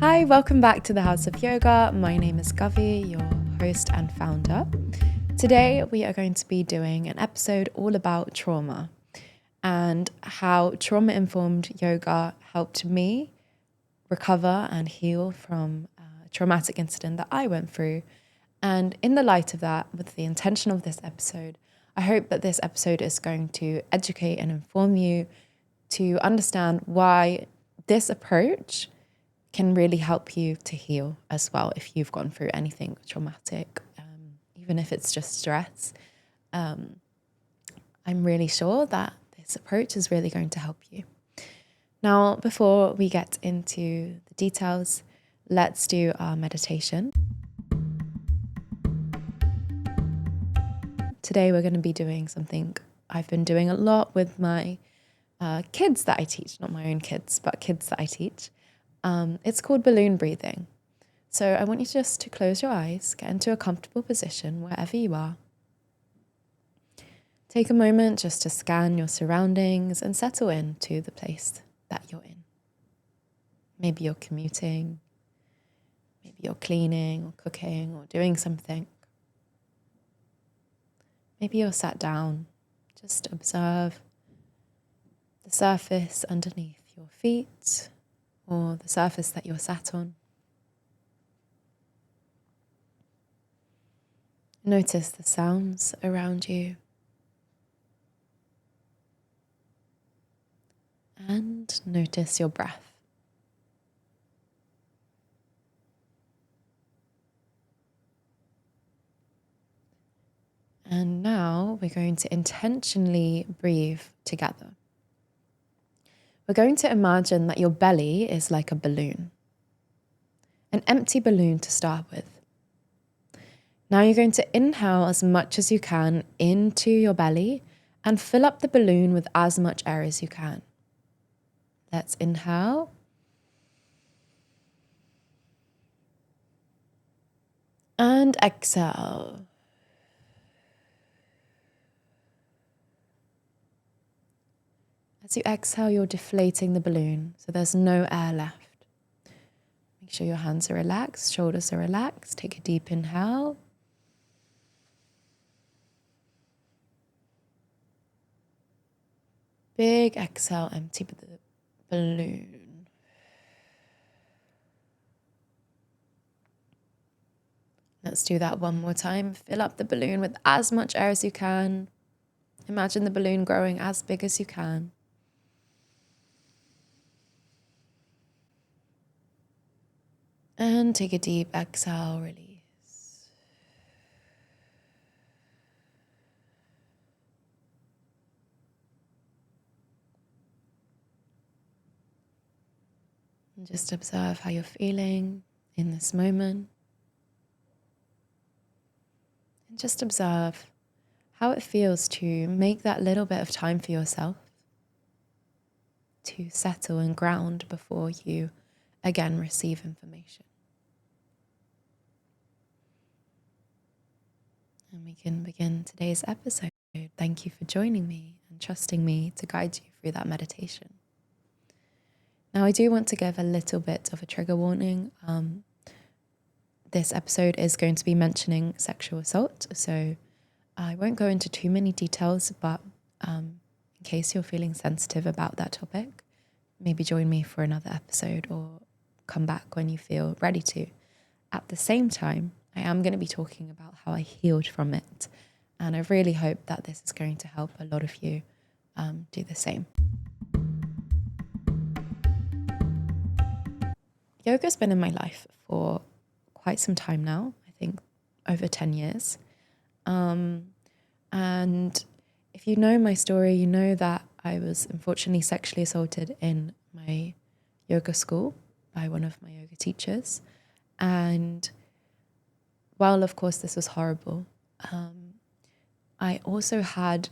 Hi, welcome back to the House of Yoga. My name is Gavi, your host and founder. Today we are going to be doing an episode all about trauma and how trauma-informed yoga helped me recover and heal from a traumatic incident that I went through. And in the light of that, with the intention of this episode, I hope that this episode is going to educate and inform you to understand why this approach can really help you to heal as well if you've gone through anything traumatic, even if it's just stress. I'm really sure that this approach is really going to help you. Now, before we get into the details, let's do our meditation. Today we're going to be doing something I've been doing a lot with my kids that I teach, not my own kids, but kids that I teach. It's called balloon breathing. So I want you just to close your eyes, get into a comfortable position wherever you are. Take a moment just to scan your surroundings and settle into the place that you're in. Maybe you're commuting, maybe you're cleaning or cooking or doing something. Maybe you're sat down. Just observe the surface underneath your feet or the surface that you're sat on. Notice the sounds around you. And notice your breath. And now we're going to intentionally breathe together. We're going to imagine that your belly is like a balloon, an empty balloon to start with. Now you're going to inhale as much as you can into your belly and fill up the balloon with as much air as you can. Let's inhale. And exhale. As you exhale, you're deflating the balloon, so there's no air left. Make sure your hands are relaxed, shoulders are relaxed. Take a deep inhale. Big exhale, empty the balloon. Let's do that one more time. Fill up the balloon with as much air as you can. Imagine the balloon growing as big as you can. And take a deep exhale, release. And just observe how you're feeling in this moment. And just observe how it feels to make that little bit of time for yourself to settle and ground before you again receive information. And we can begin today's episode. Thank you for joining me and trusting me to guide you through that meditation. Now, I do want to give a little bit of a trigger warning. This episode is going to be mentioning sexual assault, so I won't go into too many details, but in case you're feeling sensitive about that topic, maybe join me for another episode or come back when you feel ready to. At the same time, I am going to be talking about how I healed from it, and I really hope that this is going to help a lot of you do the same. Yoga's been in my life for quite some time now, I think over 10 years. And if you know my story, you know that I was unfortunately sexually assaulted in my yoga school by one of my yoga teachers. And while, of course, this was horrible, I also had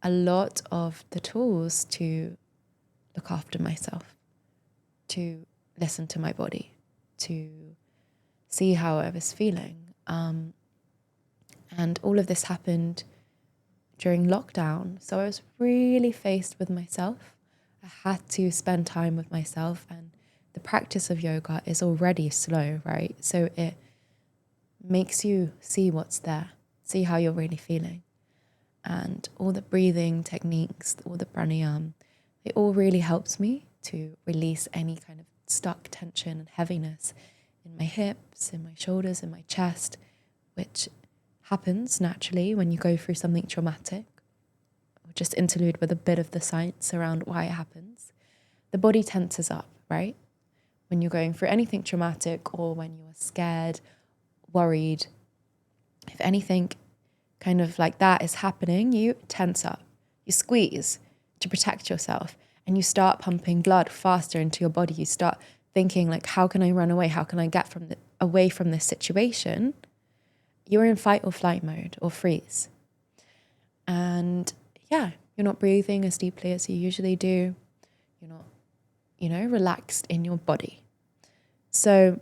a lot of the tools to look after myself, to listen to my body, to see how I was feeling. And all of this happened during lockdown. So I was really faced with myself. I had to spend time with myself and the practice of yoga is already slow, right? So it makes you see what's there, see how you're really feeling. And all the breathing techniques, all the pranayama, it all really helps me to release any kind of stuck tension and heaviness in my hips, in my shoulders, in my chest, which happens naturally when you go through something traumatic. I'll just interlude with a bit of the science around why it happens. The body tenses up, right? When you're going through anything traumatic or when you're scared, worried, if anything kind of like that is happening, you tense up, you squeeze to protect yourself, and you start pumping blood faster into your body. You start thinking like, how can I run away? How can I get away from this situation? You're in fight or flight mode or freeze. And yeah, you're not breathing as deeply as you usually do. You're not, relaxed in your body. So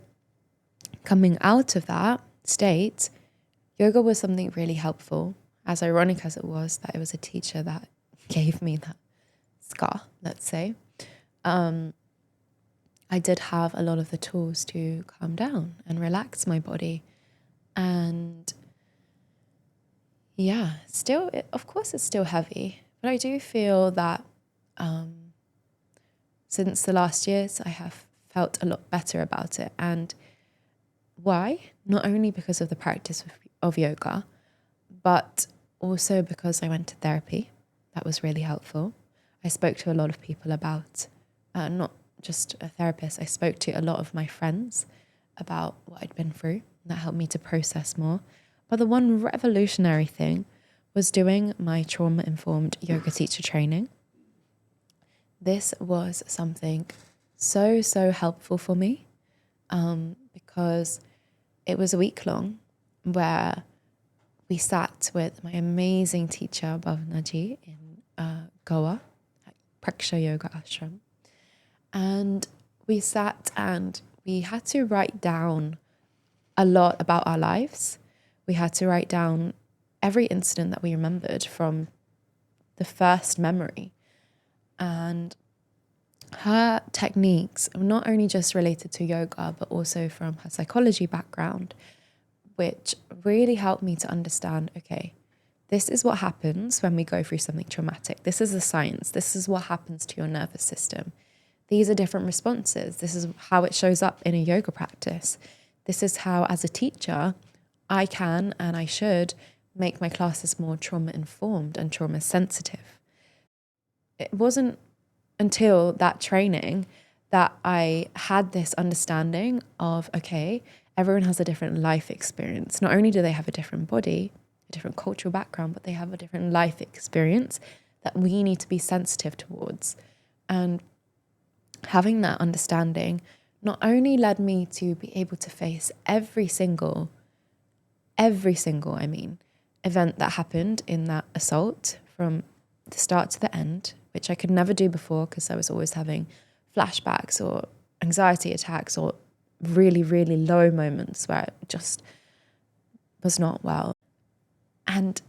coming out of that state, yoga was something really helpful, as ironic as it was that it was a teacher that gave me that scar, let's say. I did have a lot of the tools to calm down and relax my body. And yeah, of course it's still heavy, but I do feel that since the last years, I have felt a lot better about it. And why? Not only because of the practice of yoga, but also because I went to therapy. That was really helpful. I spoke to a lot of people about, not just a therapist, I spoke to a lot of my friends about what I'd been through. That helped me to process more. But the one revolutionary thing was doing my trauma-informed yoga teacher training. This was something so, so helpful for me because it was a week long where we sat with my amazing teacher, Bhavnaji, in Goa, at Praksha Yoga Ashram. And we sat and we had to write down a lot about our lives. We had to write down every incident that we remembered from the first memory. And her techniques are not only just related to yoga, but also from her psychology background, which really helped me to understand, okay, this is what happens when we go through something traumatic. This is the science. This is what happens to your nervous system. These are different responses. This is how it shows up in a yoga practice. This is how, as a teacher, I can and I should make my classes more trauma-informed and trauma-sensitive. It wasn't until that training that I had this understanding of, okay, everyone has a different life experience. Not only do they have a different body, a different cultural background, but they have a different life experience that we need to be sensitive towards. And having that understanding not only led me to be able to face every single event that happened in that assault from the start to the end, which I could never do before because I was always having flashbacks or anxiety attacks or really, really low moments where it just was not well. And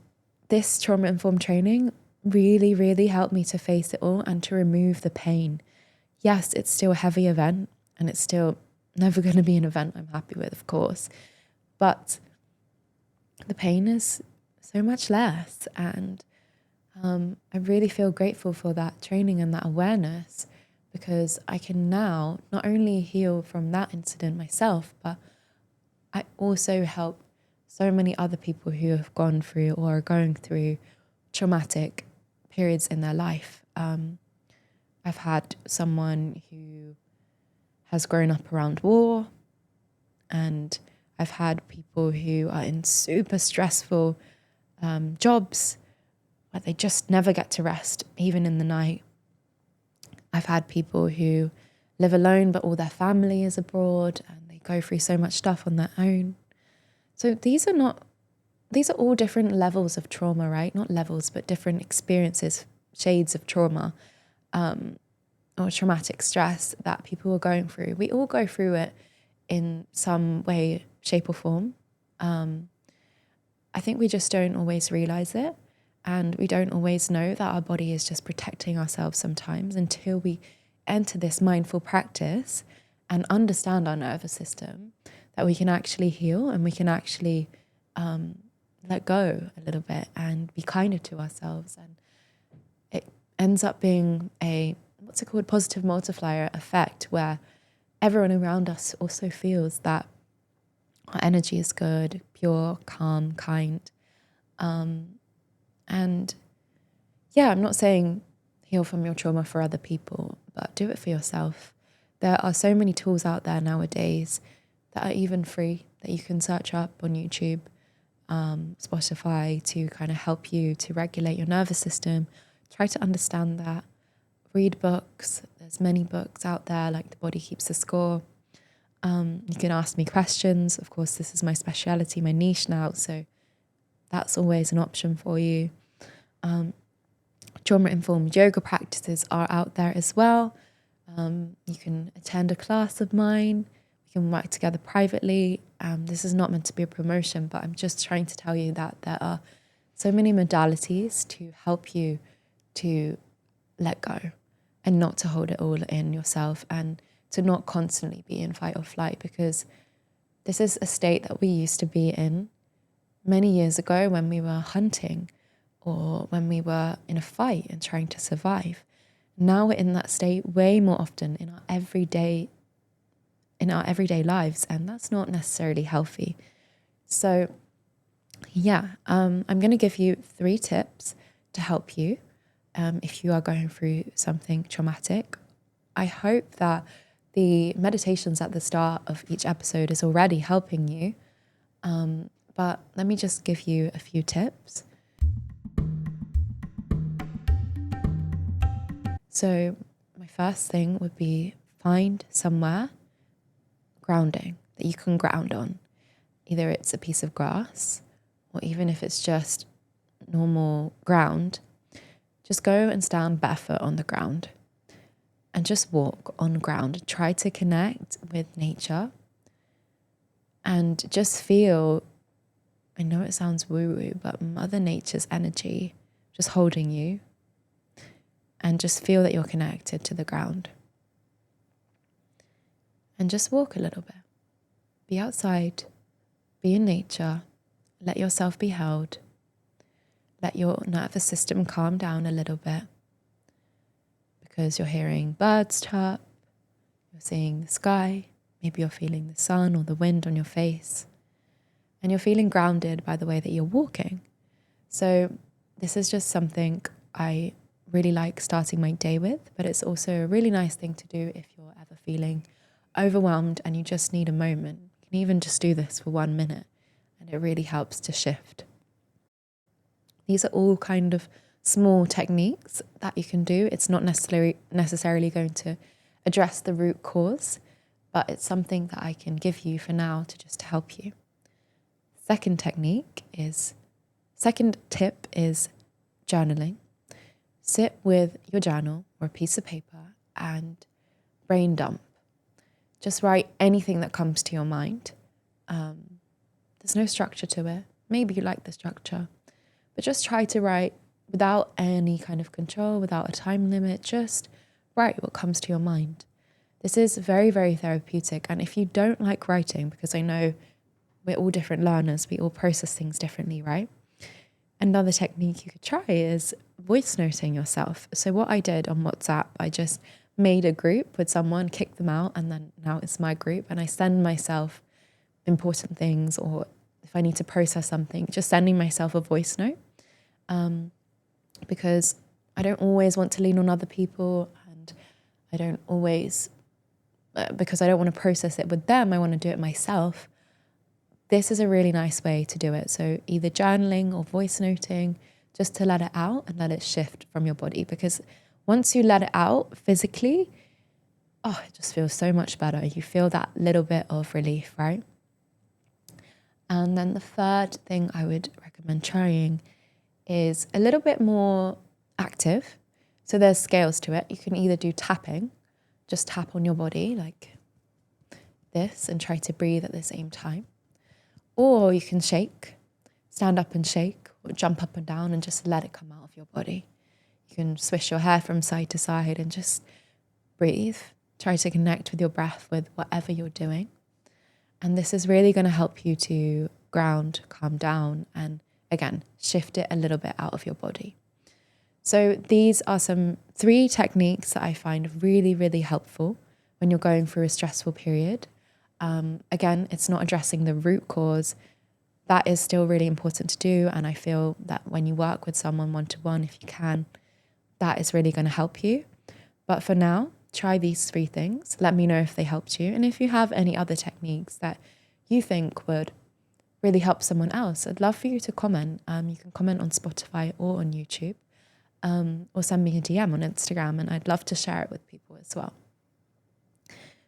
this trauma-informed training really, really helped me to face it all and to remove the pain. Yes, it's still a heavy event and it's still never going to be an event I'm happy with, of course, but the pain is so much less. And I really feel grateful for that training and that awareness, because I can now not only heal from that incident myself, but I also help so many other people who have gone through or are going through traumatic periods in their life. I've had someone who has grown up around war, and I've had people who are in super stressful jobs where they just never get to rest, even in the night. I've had people who live alone, but all their family is abroad and they go through so much stuff on their own. So these are all different levels of trauma, right? Not levels, but different experiences, shades of trauma or traumatic stress that people are going through. We all go through it in some way, shape or form. I think we just don't always realize it. And we don't always know that our body is just protecting ourselves sometimes until we enter this mindful practice and understand our nervous system, that we can actually heal and we can actually let go a little bit and be kinder to ourselves. And it ends up being a, what's it called, positive multiplier effect, where everyone around us also feels that our energy is good, pure, calm, kind. And yeah, I'm not saying heal from your trauma for other people, but do it for yourself. There are so many tools out there nowadays that are even free that you can search up on YouTube, Spotify, to kind of help you to regulate your nervous system. Try to understand that. Read books. There's many books out there, like The Body Keeps the Score. You can ask me questions. Of course, this is my speciality, my niche now, so that's always an option for you. Trauma-informed yoga practices are out there as well. You can attend a class of mine. We can work together privately. This is not meant to be a promotion, but I'm just trying to tell you that there are so many modalities to help you to let go and not to hold it all in yourself, and to not constantly be in fight or flight, because this is a state that we used to be in many years ago when we were hunting or when we were in a fight and trying to survive. Now we're in that state way more often in our everyday lives, and that's not necessarily healthy. So yeah, I'm going to give you 3 tips to help you if you are going through something traumatic. I hope that the meditations at the start of each episode is already helping you, but let me just give you a few tips. So my first thing would be find somewhere grounding that you can ground on. Either it's a piece of grass, or even if it's just normal ground, just go and stand barefoot on the ground and just walk on ground. Try to connect with nature and just feel, I know it sounds woo-woo, but Mother Nature's energy just holding you, and just feel that you're connected to the ground. And just walk a little bit. Be outside, be in nature, let yourself be held, let your nervous system calm down a little bit, because you're hearing birds chirp, you're seeing the sky, maybe you're feeling the sun or the wind on your face, and you're feeling grounded by the way that you're walking. So this is just something I really like starting my day with, but it's also a really nice thing to do if you're ever feeling overwhelmed and you just need a moment. You can even just do this for 1 minute, and it really helps to shift. These are all kind of small techniques that you can do. It's not necessarily going to address the root cause, but it's something that I can give you for now to just help you. Second tip is journaling. Sit with your journal or a piece of paper and brain dump. Just write anything that comes to your mind. There's no structure to it. Maybe you like the structure, but just try to write without any kind of control, without a time limit. Just write what comes to your mind. This is very, very therapeutic. And if you don't like writing, because I know we're all different learners, we all process things differently, right? Another technique you could try is voice noting yourself. So what I did on WhatsApp, I just made a group with someone, kicked them out, and then now it's my group, and I send myself important things, or if I need to process something, just sending myself a voice note, because I don't always want to lean on other people, and I don't always, because I don't want to process it with them, I want to do it myself. This is a really nice way to do it. So either journaling or voice noting, just to let it out and let it shift from your body. Because once you let it out physically, it just feels so much better. You feel that little bit of relief, right? And then the third thing I would recommend trying is a little bit more active. So there's scales to it. You can either do tapping, just tap on your body like this and try to breathe at the same time. Or you can shake, stand up and shake, or jump up and down and just let it come out of your body. You can swish your hair from side to side and just breathe. try to connect with your breath with whatever you're doing. And this is really going to help you to ground, calm down, and again, shift it a little bit out of your body. So these are some 3 techniques that I find really, really helpful when you're going through a stressful period. Again, it's not addressing the root cause. That is still really important to do. And I feel that when you work with someone one-to-one, if you can, that is really going to help you. But for now, try these 3 things. Let me know if they helped you. And if you have any other techniques that you think would really help someone else, I'd love for you to comment. You can comment on Spotify or on YouTube, or send me a DM on Instagram, and I'd love to share it with people as well.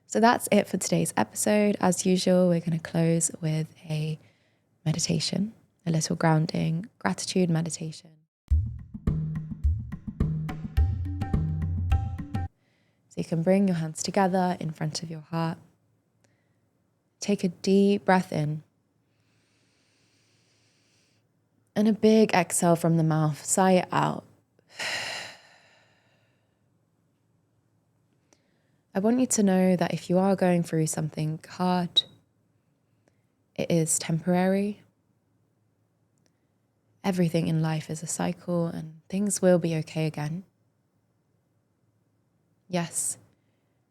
So that's it for today's episode. As usual, we're going to close with a meditation, a little grounding gratitude meditation. So you can bring your hands together in front of your heart. Take a deep breath in. And a big exhale from the mouth. Sigh it out. I want you to know that if you are going through something hard, it is temporary. Everything in life is a cycle and things will be okay again. Yes,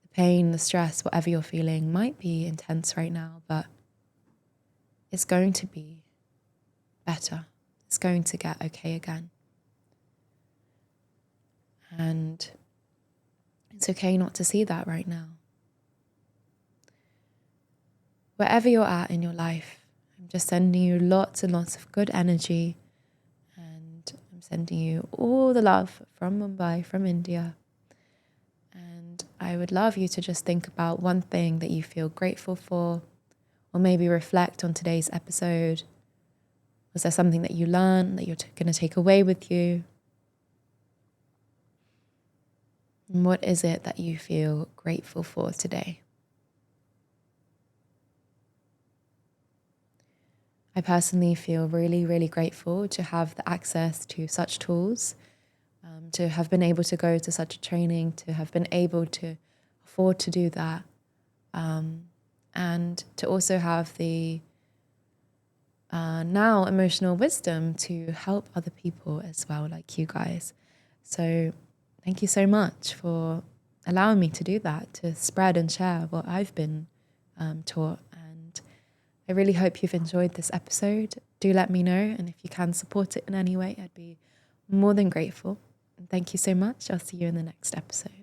the pain, the stress, whatever you're feeling might be intense right now, but it's going to be better. It's going to get okay again. And it's okay not to see that right now. Wherever you're at in your life, I'm just sending you lots and lots of good energy, and I'm sending you all the love from Mumbai, from India. And I would love you to just think about one thing that you feel grateful for, or maybe reflect on today's episode. Was there something that you learned that you're going to take away with you? And what is it that you feel grateful for today? I personally feel really, really grateful to have the access to such tools, to have been able to go to such a training, to have been able to afford to do that, and to also have the now emotional wisdom to help other people as well, like you guys. So thank you so much for allowing me to do that, to spread and share what I've been taught. And I really hope you've enjoyed this episode. Do let me know. And if you can support it in any way, I'd be more than grateful. And thank you so much. I'll see you in the next episode.